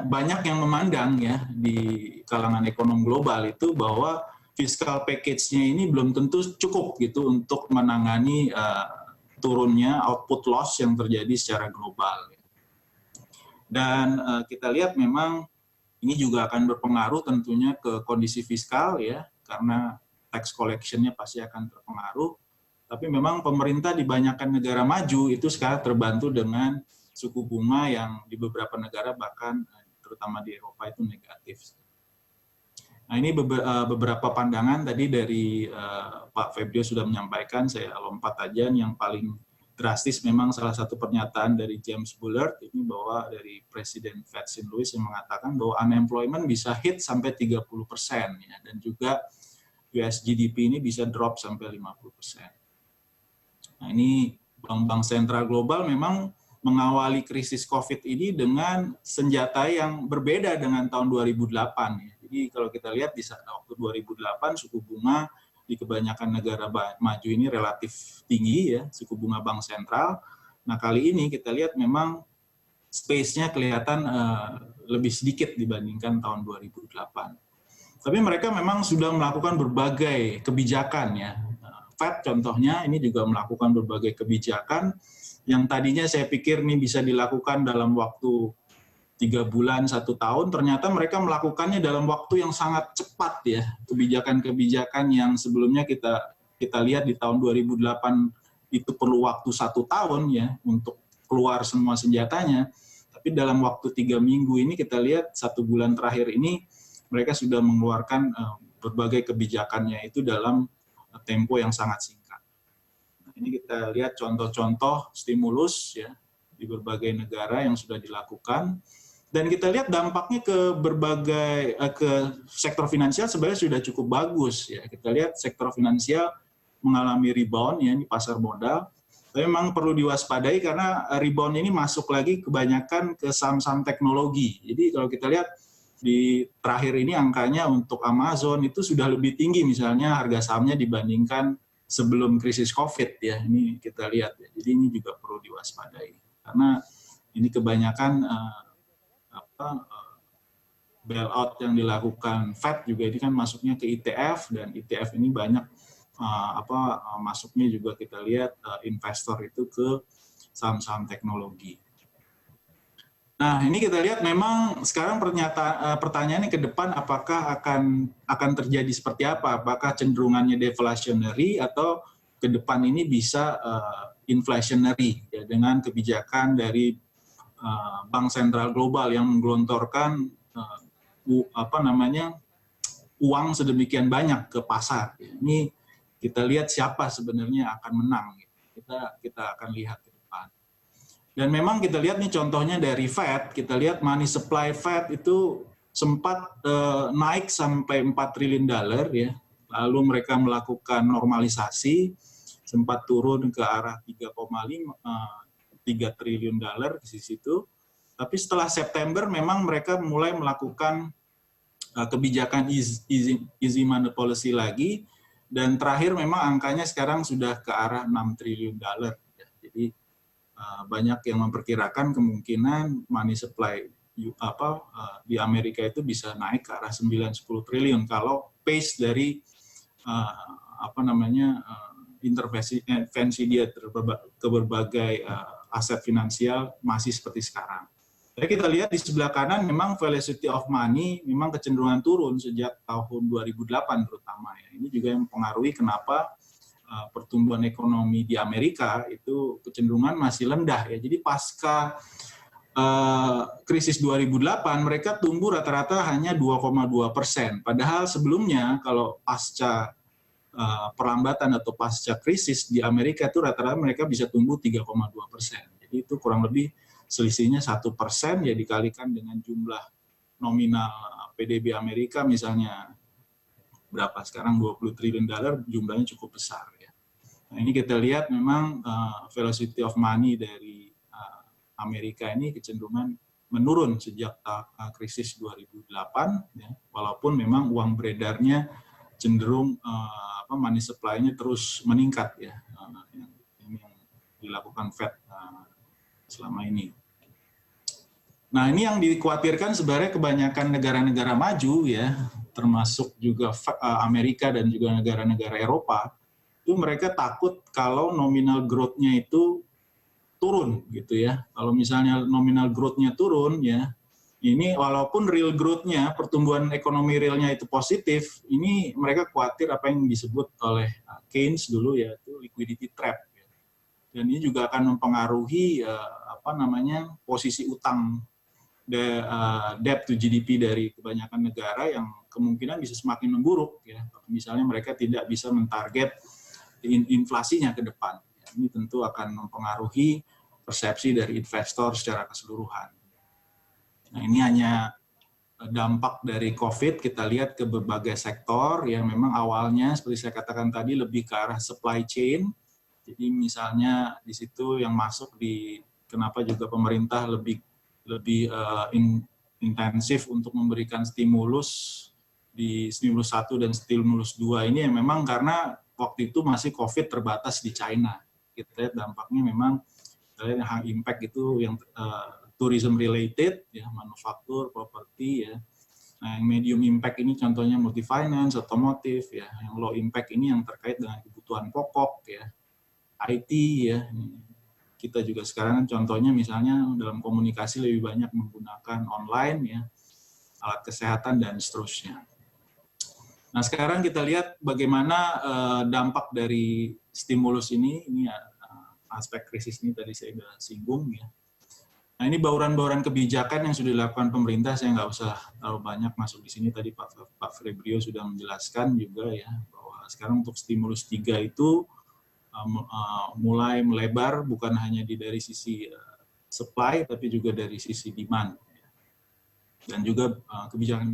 banyak yang memandang ya di kalangan ekonom global itu bahwa fiscal package-nya ini belum tentu cukup gitu untuk menangani turunnya output loss yang terjadi secara global. Dan kita lihat memang ini juga akan berpengaruh tentunya ke kondisi fiskal ya, karena tax collection-nya pasti akan terpengaruh. Tapi memang pemerintah di banyakkan negara maju itu sekarang terbantu dengan suku bunga yang di beberapa negara bahkan terutama di Eropa itu negatif. Nah, ini beberapa pandangan tadi dari Pak Febrio sudah menyampaikan, saya lompat aja. Yang paling drastis memang salah satu pernyataan dari James Bullard ini bahwa dari Presiden Fed St. Louis yang mengatakan bahwa unemployment bisa hit sampai 30% ya, dan juga US GDP ini bisa drop sampai 50%. Nah, ini bank-bank sentral global memang mengawali krisis COVID ini dengan senjata yang berbeda dengan tahun 2008 ya. Jadi kalau kita lihat di waktu 2008 suku bunga di kebanyakan negara maju ini relatif tinggi ya, suku bunga bank sentral. Nah, kali ini kita lihat memang space-nya kelihatan lebih sedikit dibandingkan tahun 2008. Tapi mereka memang sudah melakukan berbagai kebijakan ya. Fed contohnya ini juga melakukan berbagai kebijakan yang tadinya saya pikir ini bisa dilakukan dalam waktu 3 bulan, 1 tahun, ternyata mereka melakukannya dalam waktu yang sangat cepat ya. Kebijakan-kebijakan yang sebelumnya kita lihat di tahun 2008 itu perlu waktu 1 tahun ya untuk keluar semua senjatanya. Tapi Tapi dalam waktu 3 minggu ini kita lihat 1 bulan terakhir ini mereka sudah mengeluarkan berbagai kebijakannya itu dalam tempo yang sangat singkat. Nah, ini kita lihat contoh-contoh stimulus ya di berbagai negara yang sudah dilakukan. Dan kita lihat dampaknya ke berbagai ke sektor finansial sebenarnya sudah cukup bagus ya. Kita lihat sektor finansial mengalami rebound ya, ini pasar modal. Tapi memang perlu diwaspadai karena rebound ini masuk lagi kebanyakan ke saham-saham teknologi. Jadi kalau kita lihat di terakhir ini angkanya untuk Amazon itu sudah lebih tinggi misalnya harga sahamnya dibandingkan sebelum krisis COVID ya. Ini kita lihat ya. Jadi ini juga perlu diwaspadai karena ini kebanyakan bailout yang dilakukan Fed juga ini kan masuknya ke ETF dan ETF ini banyak masuknya juga kita lihat investor itu ke saham-saham teknologi. Nah ini kita lihat memang sekarang pertanyaannya ke depan apakah akan terjadi seperti apa? Apakah cenderungannya deflationary atau ke depan ini bisa inflationary ya, dengan kebijakan dari bank sentral global yang menggelontorkan uang sedemikian banyak ke pasar. Ini kita lihat siapa sebenarnya akan menang. Kita akan lihat ke depan. Dan memang kita lihat nih contohnya dari Fed, kita lihat money supply Fed itu sempat naik sampai $4 triliun ya. Lalu mereka melakukan normalisasi, sempat turun ke arah 3 triliun di situ. Tapi setelah September memang mereka mulai melakukan kebijakan easy money policy lagi, dan terakhir memang angkanya sekarang sudah ke arah 6 triliun ya. Jadi banyak yang memperkirakan kemungkinan money supply di Amerika itu bisa naik ke arah 9-10 triliun kalau pace dari intervensi dia ke berbagai aset finansial masih seperti sekarang. Jadi kita lihat di sebelah kanan memang velocity of money memang kecenderungan turun sejak tahun 2008 terutama ya. Ini juga yang mempengaruhi kenapa pertumbuhan ekonomi di Amerika itu kecenderungan masih rendah ya. Jadi pasca krisis 2008 mereka tumbuh rata-rata hanya 2,2%. Padahal sebelumnya kalau pasca perlambatan atau pasca krisis di Amerika itu rata-rata mereka bisa tumbuh 3,2%. Jadi itu kurang lebih selisihnya 1% ya dikalikan dengan jumlah nominal PDB Amerika misalnya berapa sekarang $20 triliun jumlahnya cukup besar ya. Nah ini kita lihat memang velocity of money dari Amerika ini kecenderungan menurun sejak krisis 2008 ya, walaupun memang uang beredarnya cenderung money supply-nya terus meningkat ya. Ini yang dilakukan Fed selama ini. Nah ini yang dikhawatirkan sebenarnya kebanyakan negara-negara maju ya, termasuk juga Amerika dan juga negara-negara Eropa, itu mereka takut kalau nominal growth-nya itu turun gitu ya. Kalau misalnya nominal growth-nya turun ya, ini walaupun real growth-nya, pertumbuhan ekonomi realnya itu positif, ini mereka khawatir apa yang disebut oleh Keynes dulu ya, itu liquidity trap. Dan ini juga akan mempengaruhi posisi utang debt to GDP dari kebanyakan negara yang kemungkinan bisa semakin memburuk ya. Misalnya mereka tidak bisa mentarget inflasinya ke depan. Ini tentu akan mempengaruhi persepsi dari investor secara keseluruhan. Nah, ini hanya dampak dari COVID, kita lihat ke berbagai sektor yang memang awalnya seperti saya katakan tadi lebih ke arah supply chain. Jadi misalnya di situ yang masuk kenapa juga pemerintah lebih intensif untuk memberikan stimulus di stimulus 1 dan stimulus 2 ini yang memang karena waktu itu masih COVID terbatas di China. Kita lihat dampaknya memang impact itu yang tourism related ya, manufaktur, properti ya. Nah, yang medium impact ini contohnya multi-finance, otomotif ya. Yang low impact ini yang terkait dengan kebutuhan pokok ya, IT ya. Kita juga sekarang contohnya misalnya dalam komunikasi lebih banyak menggunakan online ya, alat kesehatan dan seterusnya. Nah sekarang kita lihat bagaimana dampak dari stimulus ini aspek krisis ini tadi saya sudah singgung ya. Nah, ini bauran-bauran kebijakan yang sudah dilakukan pemerintah, saya nggak usah terlalu banyak masuk di sini. Tadi Pak Febrio sudah menjelaskan juga ya, bahwa sekarang untuk stimulus 3 itu mulai melebar, bukan hanya dari sisi supply, tapi juga dari sisi demand. Dan juga kebijakan-kebijakan